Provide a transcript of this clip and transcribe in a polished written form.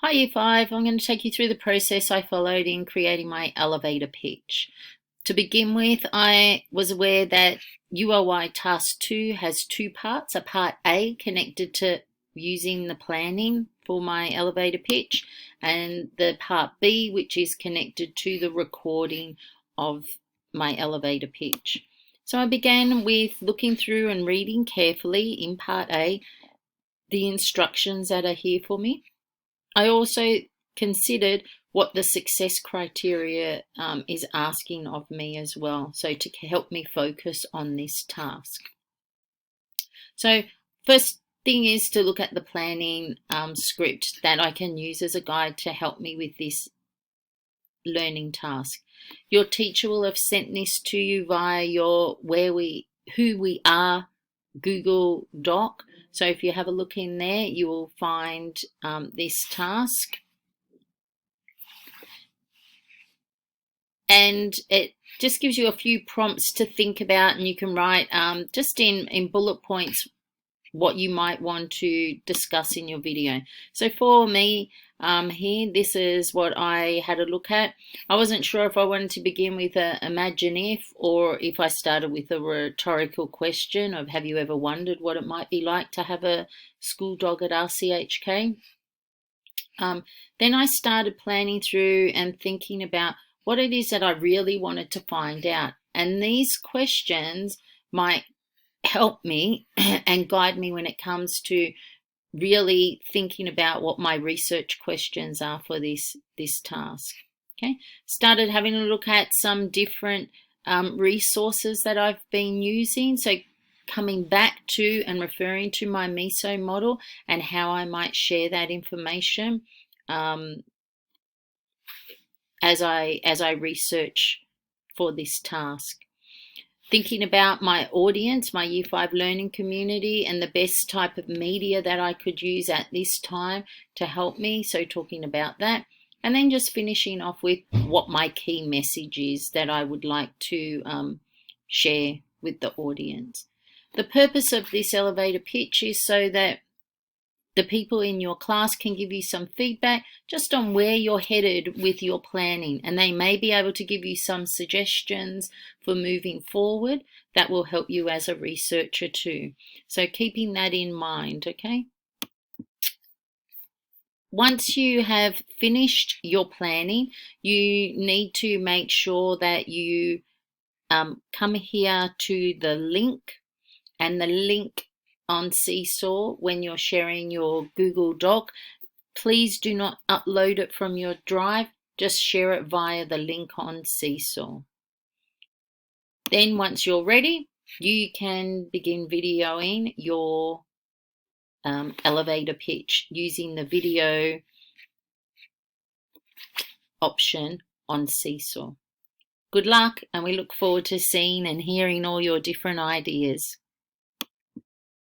Hi Year 5, I'm going to take you through the process I followed in creating my elevator pitch. To begin with, I was aware that UOI Task 2 has two parts, a part A connected to using the planning for my elevator pitch, and the part B which is connected to the recording of my elevator pitch. So I began with looking through and reading carefully in part A the instructions that are here for me. I also considered what the success criteria is asking of me as well, so to help me focus on this task. So first thing is to look at the planning script that I can use as a guide to help me with this learning task. Your teacher will have sent this to you via your Who We Are Google Doc. So if you have a look in there, you will find this task. And it just gives you a few prompts to think about, and you can write just in bullet points what you might want to discuss in your video. So for me here, this is what I had a look at. I wasn't sure if I wanted to begin with a imagine if, or if I started with a rhetorical question of have you ever wondered what it might be like to have a school dog at RCHK? Then I started planning through and thinking about what it is that I really wanted to find out. And these questions might help me and guide me when it comes to really thinking about what my research questions are for this task. Okay, started having a look at some different resources that I've been using. So coming back to and referring to my MISO model and how I might share that information as I research for this task. Thinking about my audience, my Year 5 learning community, and the best type of media that I could use at this time to help me. So talking about that. And then just finishing off with what my key message is that I would like to share with the audience. The purpose of this elevator pitch is so that the people in your class can give you some feedback just on where you're headed with your planning, and they may be able to give you some suggestions for moving forward that will help you as a researcher too. So keeping that in mind, okay? Once you have finished your planning, you need to make sure that you come here to the link, and the link on Seesaw when you're sharing your Google Doc. Please do not upload it from your drive, just share it via the link on Seesaw. Then once you're ready, you can begin videoing your elevator pitch using the video option on Seesaw. Good luck, and we look forward to seeing and hearing all your different ideas.